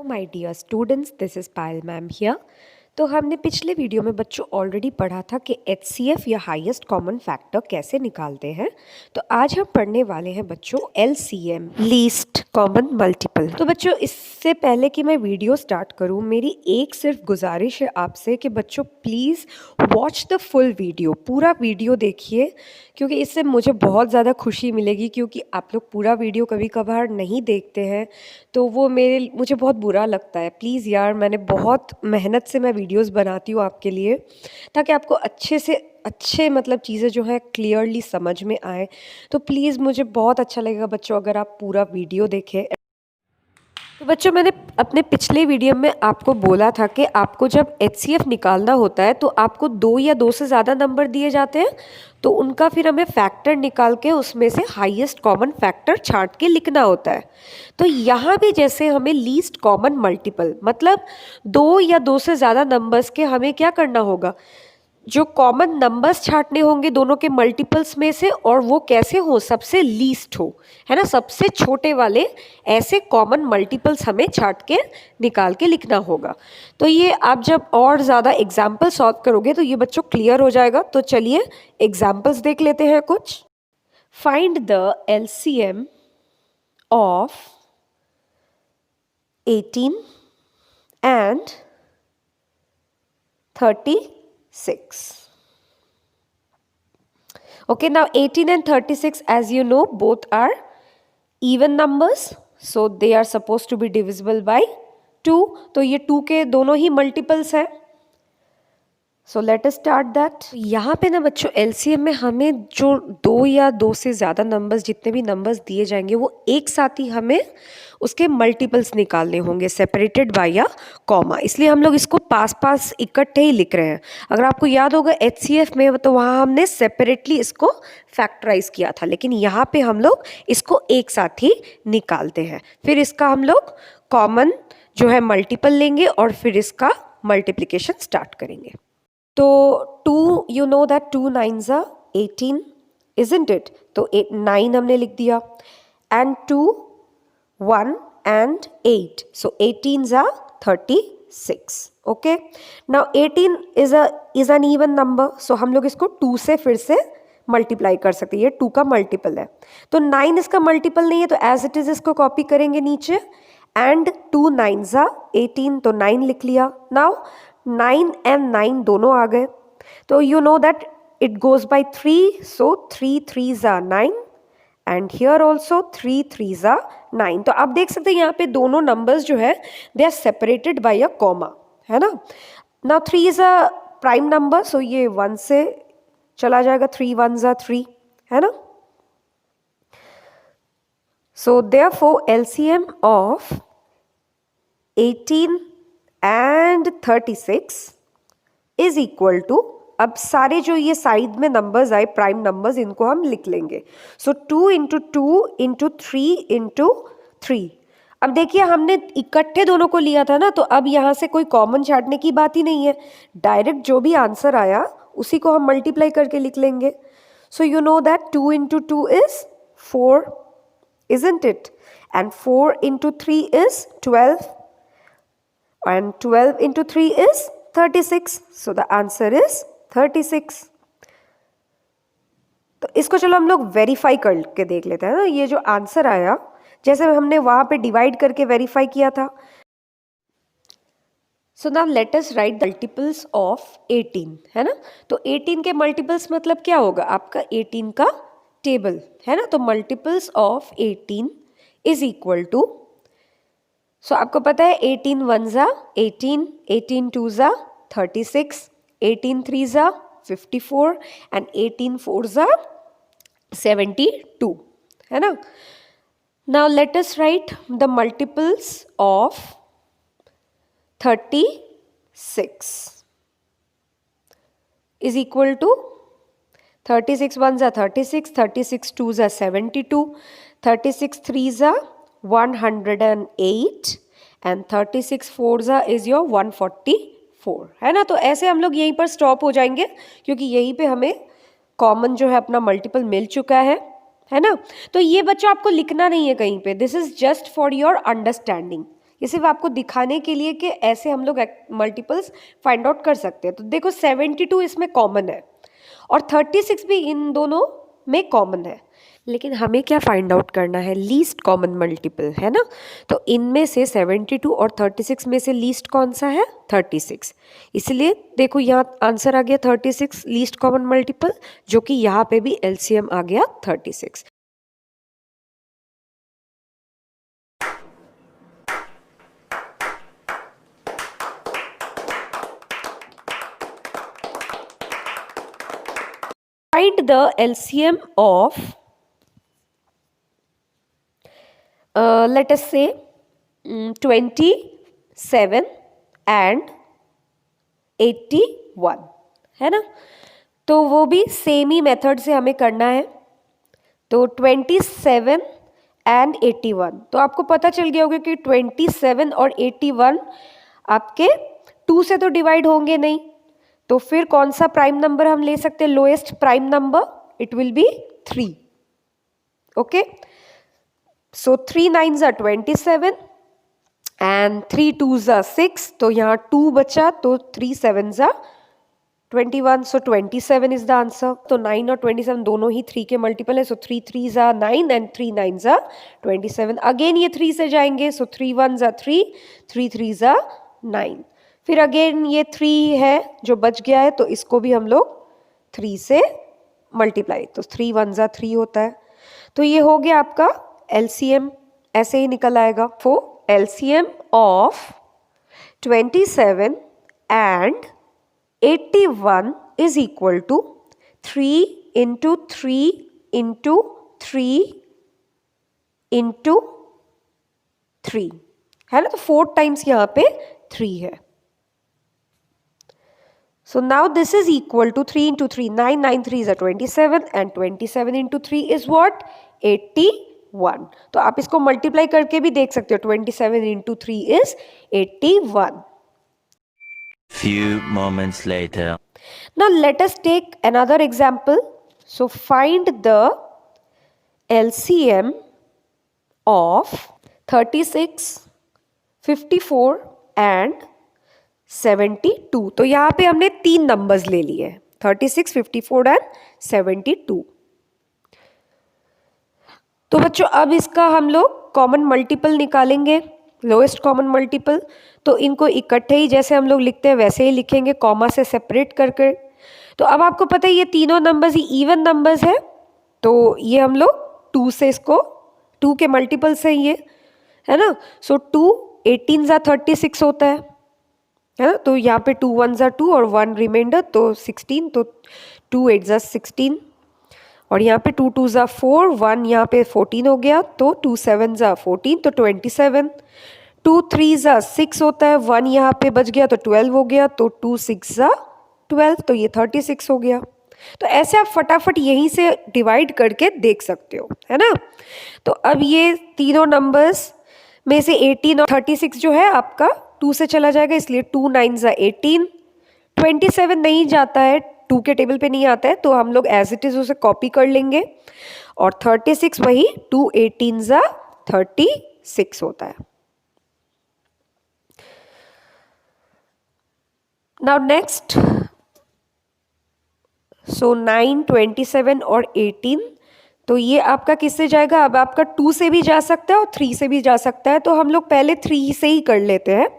My dear students, this is Payal ma'am here. तो हमने पिछले वीडियो में बच्चों ऑलरेडी पढ़ा था कि एचसीएफ या हाईएस्ट कॉमन फैक्टर कैसे निकालते हैं। तो आज हम पढ़ने वाले हैं बच्चों एलसीएम, लीस्ट कॉमन मल्टीपल। तो बच्चों इससे पहले कि मैं वीडियो स्टार्ट करूं, मेरी एक सिर्फ गुजारिश है आपसे कि बच्चों please watch the full video, पूरा वीडियो देखिए, क्योंकि इससे मुझे बहुत ज़्यादा खुशी मिलेगी। क्योंकि आप लोग पूरा वीडियो कभी कभार नहीं देखते हैं तो वो मुझे बहुत बुरा लगता है। प्लीज़ यार, मैंने बहुत मेहनत से मैं वीडियोस बनाती हूँ आपके लिए, ताकि आपको अच्छे से अच्छे मतलब चीज़ें जो हैं क्लियरली समझ में आए। तो प्लीज़ मुझे बहुत अच्छा लगेगा बच्चों अगर आप पूरा वीडियो देखें। तो बच्चों मैंने अपने पिछले वीडियो में आपको बोला था कि आपको जब एचसीएफ निकालना होता है तो आपको 2 या 2 से ज़्यादा नंबर दिए जाते हैं, तो उनका फिर हमें फैक्टर निकाल के उसमें से हाईएस्ट कॉमन फैक्टर छांट के लिखना होता है। तो यहाँ भी जैसे हमें लीस्ट कॉमन मल्टीपल मतलब 2 या 2 से ज़्यादा नंबर्स के हमें क्या करना होगा, जो कॉमन नंबर्स छांटने होंगे दोनों के मल्टीपल्स में से, और वो कैसे हो, सबसे लीस्ट हो, है ना, सबसे छोटे वाले ऐसे कॉमन मल्टीपल्स हमें छांट के निकाल के लिखना होगा। तो ये आप जब और ज़्यादा एग्जाम्पल सॉल्व करोगे तो ये बच्चों क्लियर हो जाएगा। तो चलिए एग्जाम्पल्स देख लेते हैं कुछ। Find the LCM of 18 and 36. Okay, now 18 and 36, as you know, both are even numbers, so they are supposed to be divisible by 2. तो ये 2 के दोनों ही मल्टीपल्स हैं। So let us start that. यहाँ पे ना बच्चों एलसीएम में हमें जो 2 या 2 से ज़्यादा नंबर्स, जितने भी नंबर्स दिए जाएंगे वो एक साथ ही हमें उसके मल्टीपल्स निकालने होंगे, सेपरेटेड बाय या कॉमा। इसलिए हम लोग इसको पास पास इकट्ठे ही लिख रहे हैं। अगर आपको याद होगा एचसीएफ में तो वहाँ हमने सेपरेटली इसको फैक्टराइज किया था, लेकिन यहाँ पे हम लोग इसको एक साथ ही निकालते हैं। फिर इसका हम लोग कॉमन जो है मल्टीपल लेंगे और फिर इसका मल्टीप्लिकेशन स्टार्ट करेंगे। तो 2, you know that 2 9s are 18, isn't it? तो 9 हमने लिख दिया, and 2 1 and 8, so 18s are 36. Okay, now 18 is an even number, so हम लोग इसको 2 से फिर से मल्टीप्लाई कर सकते हैं। ये 2 का मल्टीपल है। तो 9 इसका मल्टीपल नहीं है, तो एज इट इज इसको कॉपी करेंगे नीचे, एंड 2 9s are 18, तो 9 लिख लिया। नाउ 9 and 9 दोनों आ गए, तो you know that it goes by 3, so 3 3s are 9 and here also 3 3s are 9। तो आप देख सकते हैं यहाँ पे दोनों नंबर्स जो है they are separated by a comma, है ना। Now 3 is a prime number, so ये 1 से चला जाएगा, 3 1s are 3, है ना। So therefore LCM of 18 and 36 is equal to, अब सारे जो ये साइड में नंबर्स आए प्राइम नंबर्स, इनको हम लिख लेंगे। सो 2 इंटू 2 इंटू 3 इंटू 3। अब देखिए हमने इकट्ठे दोनों को लिया था ना, तो अब यहाँ से कोई कॉमन छांटने की बात ही नहीं है। डायरेक्ट जो भी आंसर आया उसी को हम मल्टीप्लाई करके लिख लेंगे। So you know that 2 into 2 is 4, isn't it? And 4 into 3 is 12. And 12 into 3 is 36. So the answer is 36. तो इसको चलो हम लोग वेरीफाई करके देख लेते हैं ना। ये जो आंसर आया, जैसे हमने वहां पे डिवाइड करके वेरीफाई किया था। So now let us right multiples of 18, है ना। तो 18 के मल्टीपल्स मतलब क्या होगा, आपका 18 का टेबल, है ना। तो multiples of 18 is equal to, so आपको पता है 18 1s are 18, 18 2s are 36, 18 3s are 54 and 18 4s are 72, है ना। Now let us write the multiples of 36 is equal to, 36 1s are 36, 36 2s are 72, 36 3s are 108 and 36 4s are is your 144, है ना। तो ऐसे हम लोग यहीं पर स्टॉप हो जाएंगे, क्योंकि यहीं पे हमें कॉमन जो है अपना मल्टीपल मिल चुका है ना। तो ये बच्चों आपको लिखना नहीं है कहीं पे, this is just for your understanding ये सिर्फ आपको दिखाने के लिए कि ऐसे हम लोग मल्टीपल्स फाइंड आउट कर सकते हैं। तो देखो 72 इसमें कॉमन है और 36 भी इन दोनों में कॉमन है, लेकिन हमें क्या फाइंड आउट करना है, लीस्ट कॉमन मल्टीपल, है ना। तो इनमें से 72 और 36 में से लीस्ट कौन सा है, 36। इसलिए देखो यहाँ आंसर आ गया 36 लीस्ट कॉमन मल्टीपल, जो कि यहाँ पे भी एलसीएम आ गया 36। Find the LCM of let us say 27 and 81, है ना। तो वो भी सेम ही मेथड से हमें करना है। तो 27 एंड 81, तो आपको पता चल गया होगा कि 27 और 81 आपके 2 से तो डिवाइड होंगे नहीं, तो फिर कौन सा प्राइम नंबर हम ले सकते हैं, lowest prime number, it will be 3। Okay, so 3 9s are 27 and 3 2s are 6, तो यहाँ 2 बचा, तो 3 7s are 21, so 27 is the answer. तो 9 और 27 दोनों ही 3 के मल्टीपल है, सो 3 3s are 9 and 3 9s are 27। Again ये 3 से जाएंगे, सो 3 1s are 3, 3 3s are 9। फिर अगेन ये 3 है जो बच गया है, तो इसको भी हम लोग 3 से मल्टीप्लाई, तो 3 1s are 3 होता है। तो ये हो गया आपका एलसीएम, ऐसे ही निकल आएगा। For LCM of 27 and 81 is equal to 3 into 3 into 3 into 3, है ना। तो 4 टाइम्स यहाँ पे 3 है। So now this is equal to 3 into 3, 9, 9 3s are 27 and 27 into 3 is what? 81. तो आप इसको मल्टीप्लाई करके भी देख सकते हो, 27 into 3 is 81. Few moments later. Now let us take another example. So find the LCM of 36, 54 and 72। तो यहाँ पे हमने 3 नंबर्स ले लिए, 36, 54 एंड 72। तो बच्चों अब इसका हम लोग कॉमन मल्टीपल निकालेंगे, लोएस्ट कॉमन मल्टीपल। तो इनको इकट्ठे ही जैसे हम लोग लिखते हैं वैसे ही लिखेंगे, कॉमा से सेपरेट करके। तो अब आपको पता है ये तीनों नंबर्स ही इवन नंबर्स है, तो ये हम लोग 2 से, इसको 2 के मल्टीपल से ये, है ना। सो 2 18s are 36 होता है ना। तो यहाँ पे 2 1s are 2 और 1 रिमाइंडर, तो 16, तो 2 8s are 16 और यहाँ पे 2 2s are 4, 1 यहाँ पे 14 हो गया, तो 2 7s are 14, तो 27। 2 3s are 6 होता है, 1 यहाँ पे बच गया तो 12 हो गया, तो 2 6s are 12, तो ये 36 हो गया। तो ऐसे आप फटाफट यहीं से डिवाइड करके देख सकते हो, है ना। तो अब ये तीनों नंबर्स में से 18 और 36 जो है आपका 2 से चला जाएगा, इसलिए 2 9s are 18। 27 नहीं जाता है, 2 के टेबल पे नहीं आता है, तो हम लोग एज इट इज उसे कॉपी कर लेंगे और 36 वही 2 18s are 36 होता है। नाउ नेक्स्ट, सो 9 27 और 18, तो ये आपका किससे जाएगा, अब आपका 2 से भी जा सकता है और 3 से भी जा सकता है। तो हम लोग पहले 3 से ही कर लेते हैं,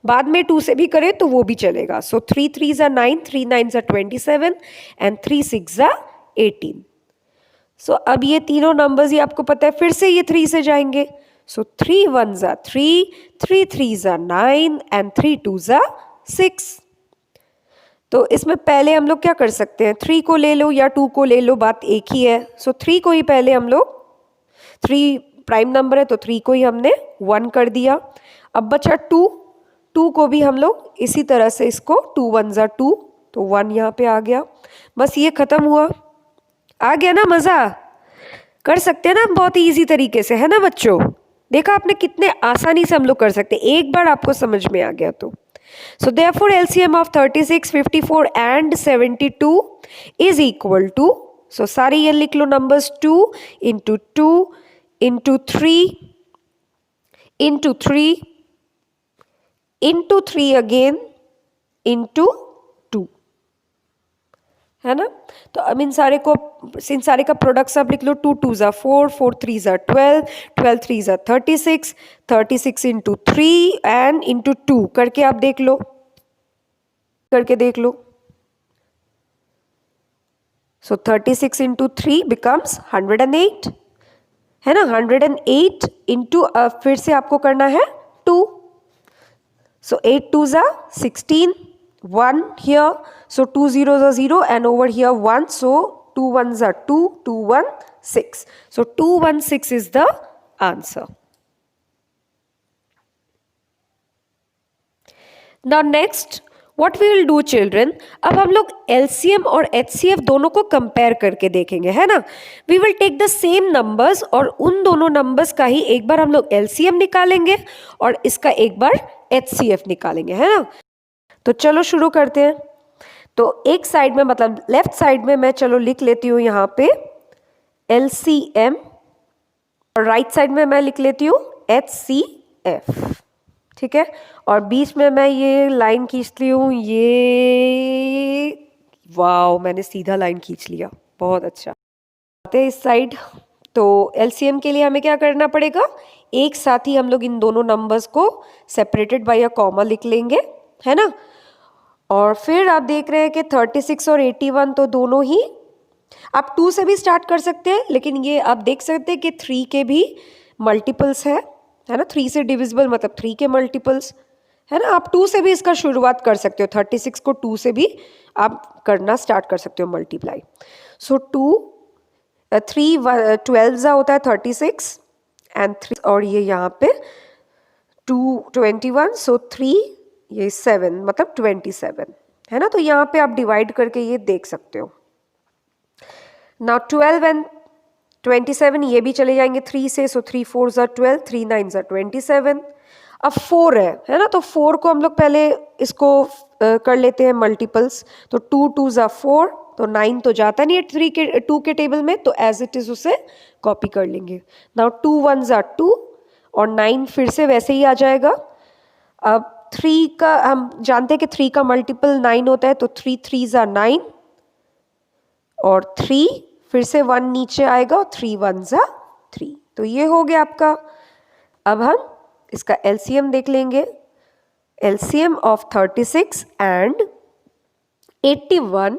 बाद में 2 से भी करें तो वो भी चलेगा। सो 3 3s are 9, 3 9s are 27 and 3 6s are 18। सो अब ये तीनों नंबर्स ही आपको पता है, फिर से ये 3 से जाएंगे। सो 3 1s are 3, 3 3s are 9 and 3 2s are 6। तो इसमें पहले हम लोग क्या कर सकते हैं, 3 को ले लो या 2 को ले लो, बात एक ही है। सो 3 को ही पहले हम लोग, 3 प्राइम नंबर है तो 3 को ही हमने 1 कर दिया। अब बचा 2, 2 को भी हम लोग इसी तरह से, इसको 2 1s are 2, तो 1 यहाँ पे आ गया। बस ये ख़त्म हुआ, आ गया ना, मज़ा। कर सकते हैं ना हम बहुत ही ईजी तरीके से, है ना बच्चों। देखा आपने कितने आसानी से हम लोग कर सकते हैं, एक बार आपको समझ में आ गया तो। So therefore LCM of 36, 54 and 72 is equal to, so सारे ये लिख लो numbers, 2 into 2 into 3 into 3 into 3 again into 2, है ना। तो अब इन सारे का प्रोडक्ट सब लिख लो। 2 2s are 4, 4 3s are 12, 12 3s are 36, 36 into 3 and into 2 करके आप देख लो, So 36 into 3 becomes 108, है ना। 108 into फिर से आपको करना है 2, so 8 2s are 16, 1 here, so 2 zeros are 0 and over here 1, so 2 1s are 2, 2 1 6, so 216 is the answer. Now next what we will do children, अब हम लोग LCM और HCF दोनों को कंपेयर करके देखेंगे, है ना। We will take the same numbers और उन दोनों नंबर्स का ही एक बार हम लोग LCM निकालेंगे और इसका एक बार HCF निकालेंगे, है ना। तो चलो शुरू करते हैं। तो एक साइड में मतलब लेफ्ट साइड में मैं चलो लिख लेती हूँ यहाँ पे LCM और राइट साइड में मैं लिख लेती हूँ HCF, ठीक है। और बीच में मैं ये लाइन खींचती हूँ, ये वाओ मैंने सीधा लाइन खींच लिया, बहुत अच्छा। आते हैं इस साइड। तो LCM के लिए हमें क्या करना पड़ेगा, एक साथ ही हम लोग इन दोनों नंबर्स को सेपरेटेड बाय अ कॉमा लिख लेंगे, है ना। और फिर आप देख रहे हैं कि 36 और 81 तो दोनों ही आप 2 से भी स्टार्ट कर सकते हैं, लेकिन ये आप देख सकते हैं कि 3 के भी मल्टीपल्स है ना। 3 से डिविजिबल मतलब 3 के मल्टीपल्स, है ना। आप 2 से भी इसका शुरुआत कर सकते हो, 36 को 2 से भी आप करना स्टार्ट कर सकते हो मल्टीप्लाई। सो 3 12 होता है 36 एंड 3 और ये यहाँ पे 2 21, सो 3 ये 7 मतलब 27, है ना। तो यहाँ पे आप डिवाइड करके ये देख सकते हो। नाउ 12 एंड 27 ये भी चले जाएंगे 3 से, सो 3 4s are 12, 3 9s are 27। अब 4 है ना। तो 4 को हम लोग पहले इसको कर लेते हैं मल्टीपल्स। तो 2 2s are 4, तो 9 तो जाता नहीं है 2 के टेबल में, तो एज इट इज उसे कॉपी कर लेंगे। नाउ 2 1s are 2 और 9 फिर से वैसे ही आ जाएगा। अब 3 का हम जानते हैं कि 3 का मल्टीपल 9 होता है, तो 3 3s are 9 और 3 फिर से 1 नीचे आएगा और 3 1s are 3। तो ये हो गया आपका। अब हम इसका LCM देख लेंगे। LCM of 36 and 81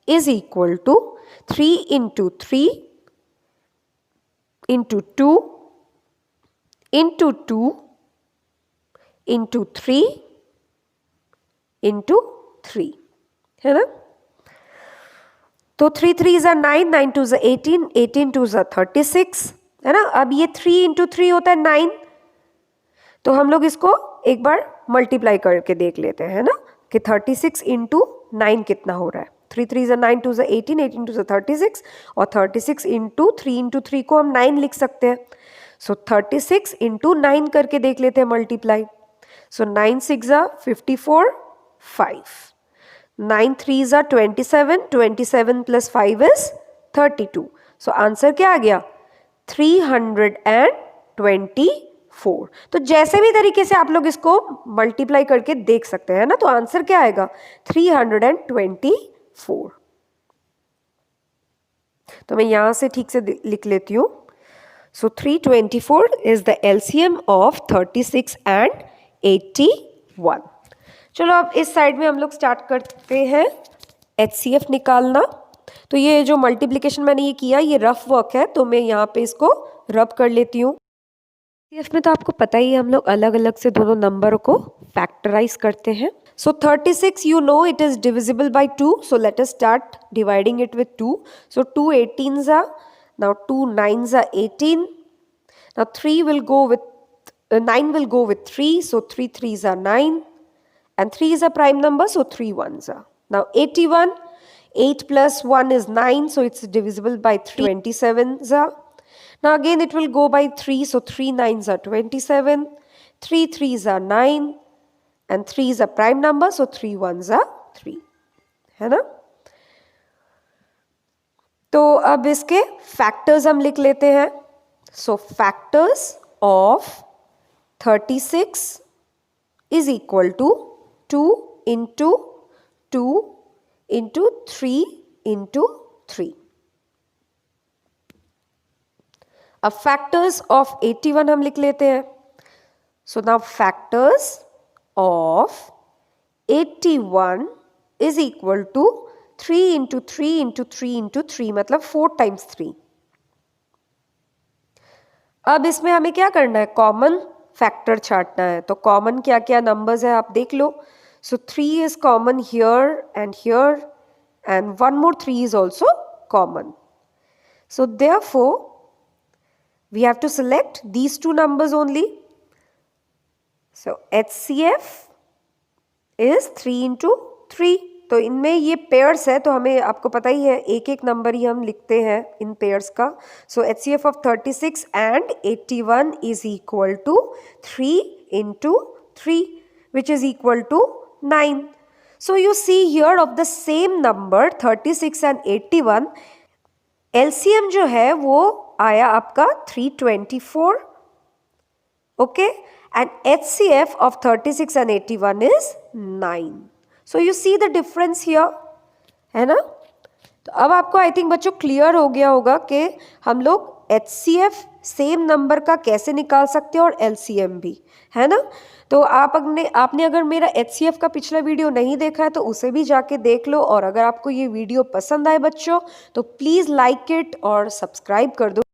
is equal to 3 into 3 into 2 into 2 into 3 into 3, है ना। तो 3 3s are 9, 9 2s are 18, 18 2s are 36, है ना। अब ये 3 into 3 होता है 9, तो हम लोग इसको एक बार मल्टीप्लाई करके देख लेते हैं, है ना, कि 36 into 9 कितना हो रहा है। 3 3s are 9, 2s are 18, 18 2s are 36 और 36 into 3 को हम 9 लिख सकते हैं। सो 36 into 9 करके देख लेते हैं multiply. So 9 6s are 54, 5, 9 3s are 27, 27 plus 5 is 32। So answer क्या आ गया 324। तो जैसे भी तरीके से आप लोग इसको मल्टीप्लाई करके देख सकते हैं ना, तो आंसर क्या आएगा 324। तो मैं यहां से ठीक से लिख लेती हूँ। सो 324 is the LCM of 36 and 81। चलो अब इस साइड में हम लोग स्टार्ट करते हैं HCF निकालना। तो ये जो मल्टीप्लिकेशन मैंने ये किया ये रफ वर्क है, तो मैं यहाँ पे इसको रब कर लेती हूँ। HCF में तो आपको पता ही है हम लोग अलग अलग से दोनों नंबर को फैक्टराइज करते हैं। सो 36 you know it is divisible by 2, so let us start dividing it with 2. So 2 18s are, now 2 9s are 18, now 3 will go with 9 will go with 3, so 3 3s are 9 and 3 is a prime number, so 3 1s are. Now 81, 8 plus 1 is 9, so it's divisible by 3, 27s are. Now again it will go by 3, so 3 9s are 27, 3 3s are 9 and 3 is a prime number, so 3 1s are 3, है ना। तो अब इसके factors हम लिख लेते हैं। सो factors of 36 is equal to 2 into 2 into 3 into 3. अब factors of 81 हम लिख लेते हैं. So now factors of 81 is equal to 3 into 3 into 3 into 3 मतलब 4 times 3. अब इसमें हमें क्या करना है, कॉमन फैक्टर छांटना है. तो कॉमन क्या क्या नंबर्स है आप देख लो. So 3 is common here and one more 3 is also common. So therefore we have to select these two numbers only. So HCF is 3 into 3. तो इनमें ये पेयर्स है तो हमें आपको पता ही है एक एक नंबर ही हम लिखते हैं इन पेयर्स का. So HCF of 36 and 81 is equal to 3 into 3 which is equal to 9. So you see here of the same number 36 and 81 LCM जो है वो आया आपका 324. Okay, and HCF of 36 and 81 is 9. So you see the difference here, है ना. तो अब आपको आई थिंक बच्चों क्लियर हो गया होगा कि हम लोग HCF सेम नंबर का कैसे निकाल सकते हैं और LCM भी, है ना. तो आपने अगर मेरा HCF का पिछला वीडियो नहीं देखा है तो उसे भी जाके देख लो. और अगर आपको ये वीडियो पसंद आए बच्चों तो प्लीज़ लाइक इट और सब्सक्राइब कर दो.